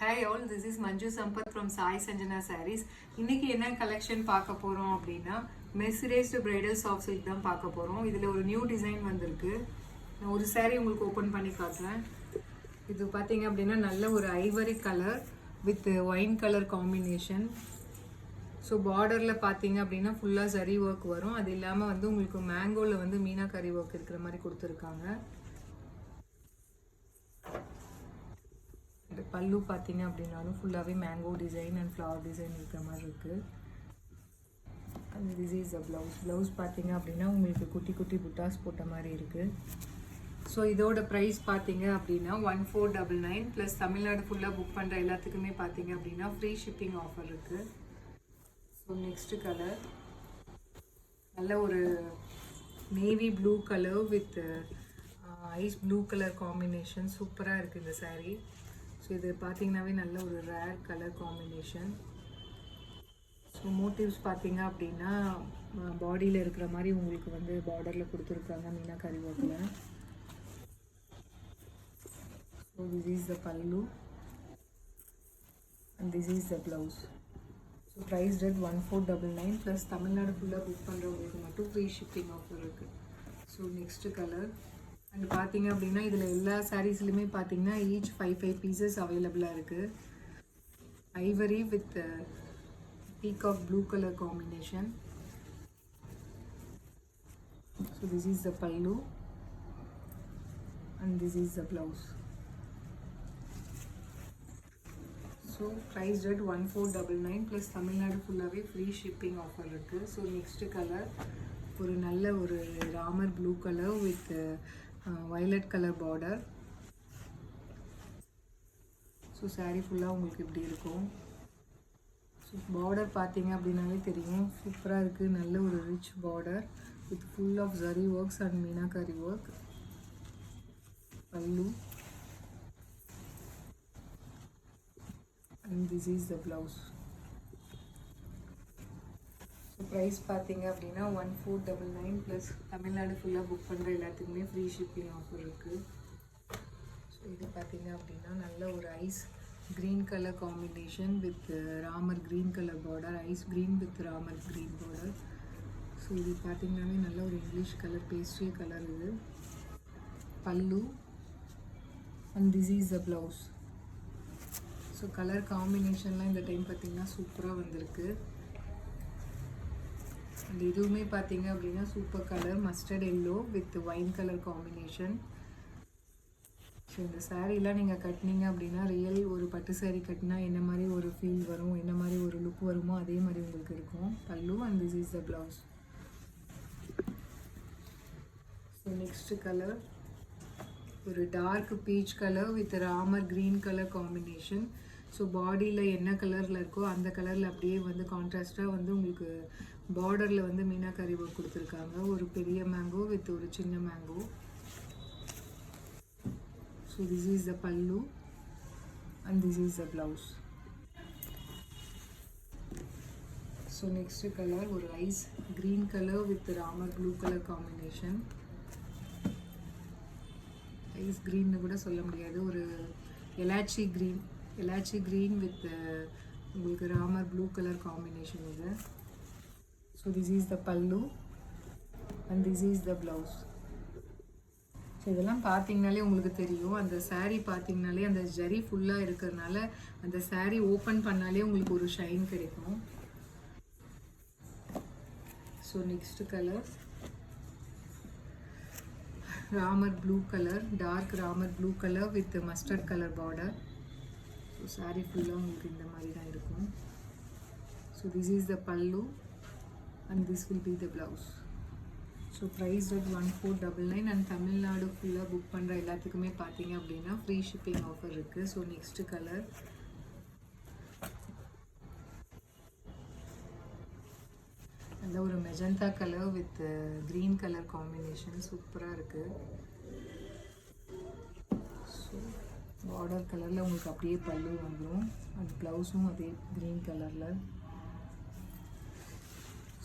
Hi all, this is Manju Sampath from Sai Sanjana Sarees. இன்னைக்கு என்ன collection பார்க்க போறோம் அப்படின்னா மெஸ்ஸரைஸ்டு பிரைடல் சாஃப்ட் சில்க் தான் பார்க்க போறோம். இதுல ஒரு நியூ டிசைன் வந்திருக்கு. நான் ஒரு saree உங்களுக்கு ஓபன் பண்ணி காட்டுறேன். இது பாத்தீங்க அப்படின்னா நல்ல ஒரு Ivory colour with wine colour combination. So பார்டரில் பார்த்தீங்க அப்படின்னா ஃபுல்லாக ஜரி ஒர்க் வரும். அது இல்லாமல் வந்து உங்களுக்கு மேங்கோவில் வந்து மீனாக்கரி ஒர்க் இருக்கிற மாதிரி கொடுத்துருக்காங்க. பல்லு பார்த்தீங்க அப்படின்னாலும் ஃபுல்லாகவே mango design and flower design இருக்கிற மாதிரி இருக்குது. And this is a blouse பார்த்தீங்க அப்படின்னா உங்களுக்கு குட்டி குட்டி புட்டாஸ் போட்ட மாதிரி இருக்குது. ஸோ இதோட ப்ரைஸ் பார்த்தீங்க அப்படின்னா 1499 ப்ளஸ் தமிழ்நாடு ஃபுல்லாக புக் பண்ணுற எல்லாத்துக்குமே பார்த்தீங்க அப்படின்னா ஃப்ரீ ஷிப்பிங் ஆஃபர் இருக்குது. ஸோ நெக்ஸ்ட் கலர் நல்ல ஒரு navy blue colour with ice blue colour combination சூப்பராக இருக்குது இந்த saree. ஸோ இது பார்த்தீங்கன்னாவே நல்ல ஒரு rare colour combination. So motifs பார்த்தீங்க அப்படின்னா பாடியில் இருக்கிற மாதிரி உங்களுக்கு வந்து பார்டரில் கொடுத்துருக்காங்க மீனாக்கரி ஒர்க்கில். So this is the pallu and this is the blouse. So price rate 1499 plus Tamil Nadu ஃபுல்லாக புக் பண்ணுறவங்களுக்கு மட்டும் ஃப்ரீ ஷிப்பிங் ஆஃபர் இருக்குது. ஸோ நெக்ஸ்ட்டு கலர் அண்ட் பார்த்தீங்க அப்படின்னா இதில் எல்லா சாரீஸ்லையுமே பார்த்தீங்கன்னா ஈச் 5 பீசஸ் அவைலபிளாக இருக்குது. Ivory with peacock blue colour combination. So this is the pallu and this is the blouse. So price rate 1499 plus Tamil Nadu ஃபுல்லாகவே ஃப்ரீ ஷிப்பிங் ஆஃபர் இருக்குது. ஸோ நெக்ஸ்ட்டு கலர் ஒரு நல்ல ஒரு Ramar blue colour with violet colour border. So saree ஃபுல்லாக உங்களுக்கு இப்படி இருக்கும். So border பார்த்தீங்க அப்படின்னாலே தெரியும் சூப்பராக இருக்குது. நல்ல ஒரு rich border with full of zari works and meenakari work. Pallu and this is the blouse. So price பார்த்தீங்க அப்படின்னா 1499 ப்ளஸ் தமிழ்நாடு ஃபுல்லாக புக் பண்ணுற எல்லாத்துக்குமே ஃப்ரீ ஷிப்பிங் ஆஃபர் இருக்குது. ஸோ இது பார்த்தீங்க அப்படின்னா நல்ல ஒரு ice green colour combination with Ramar green colour border, ice green with Ramar green border. So இது பார்த்தீங்கன்னாவே நல்ல ஒரு இங்கிலீஷ் கலர் பேஸ்ட்ரி கலர் இது. Pallu and this is the blouse. So colour காம்பினேஷன்லாம் இந்த டைம் பார்த்தீங்கன்னா சூப்பராக வந்திருக்கு. அண்ட் இதுவுமே பார்த்தீங்க அப்படின்னா super colour mustard yellow with wine colour combination. So இந்த சாரீலாம் நீங்கள் கட்டினீங்க அப்படின்னா ரியல் ஒரு பட்டு சாரீ கட்டினா என்ன மாதிரி ஒரு ஃபீல் வரும், என்ன மாதிரி ஒரு லுக் வருமோ அதே மாதிரி உங்களுக்கு இருக்கும். Pallu and this is the blouse. So next colour ஒரு dark peach colour with Ramar green colour combination. So பாடியில் என்ன கலரில் இருக்கோ அந்த கலரில் அப்படியே வந்து கான்ட்ராஸ்டாக வந்து உங்களுக்கு பார்டரில் வந்து மீனாக்கரி ஒர்க் கொடுத்துருக்காங்க. ஒரு பெரிய மேங்கோ வித் ஒரு சின்ன mango. So this is the pallu and this is the blouse. So next colour ஒரு ice green colour with Ramar blue colour combination. Ice க்ரீன்னு கூட சொல்ல முடியாது, ஒரு எலாச்சி க்ரீன் வித் உங்களுக்கு ராமர் ப்ளூ கலர் காம்பினேஷன் இது. So this is the pallu and this is the blouse. So இதெல்லாம் பார்த்தீங்கனாலே உங்களுக்கு தெரியும், அந்த saree பார்த்தீங்கனாலே அந்த ஜரி ஃபுல்லாக இருக்கிறதுனால அந்த saree ஓப்பன் பண்ணாலே உங்களுக்கு ஒரு ஷைன் கிடைக்கும். So next colour Ramar blue colour, dark Ramar blue colour with mustard colour border. So saree ஃபுல்லாக உங்களுக்கு இந்த மாதிரி தான் இருக்கும். So this is the pallu and this will be the blouse. So price rate 1499 and Tamil Nadu ஃபுல்லாக புக் பண்ணுற எல்லாத்துக்குமே பார்த்தீங்க அப்படின்னா ஃப்ரீ ஷிப்பிங் ஆஃபர் இருக்குது. ஸோ நெக்ஸ்ட் கலர் நல்ல ஒரு magenta colour with green colour combination சூப்பராக இருக்குது. ஸோ பார்டர் கலரில் உங்களுக்கு அப்படியே பல்லு வந்துடும், அது ப்ளவுஸும் அதே க்ரீன் கலரில்.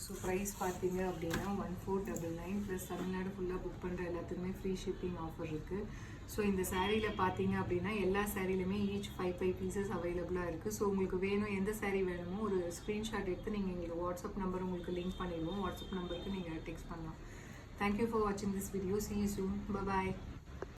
ஸோ ப்ரைஸ் பார்த்தீங்க அப்படின்னா 1499 ப்ளஸ் தமிழ்நாடு ஃபுல்லாக புக் பண்ணுற எல்லாத்துக்குமே ஃப்ரீ ஷிப்பிங் ஆஃபர் இருக்குது. ஸோ இந்த சாரியில் பார்த்தீங்க அப்படின்னா எல்லா சாரிலுமே ஈச் 5 பீசஸ் அவைலபிளாக இருக்குது. ஸோ உங்களுக்கு வேணும், எந்த சாரீ வேணுமோ ஒரு ஸ்க்ரீன்ஷாட் எடுத்து நீங்கள் எங்களுக்கு வாட்ஸ்அப் நம்பர் உங்களுக்கு லிங்க் பண்ணிடுவோம். வாட்ஸ்அப் நம்பருக்கு நீங்கள் டெக்ஸ்ட் பண்ணலாம். தேங்க்யூ ஃபார் வாட்சிங் this video. See you soon. Bye bye.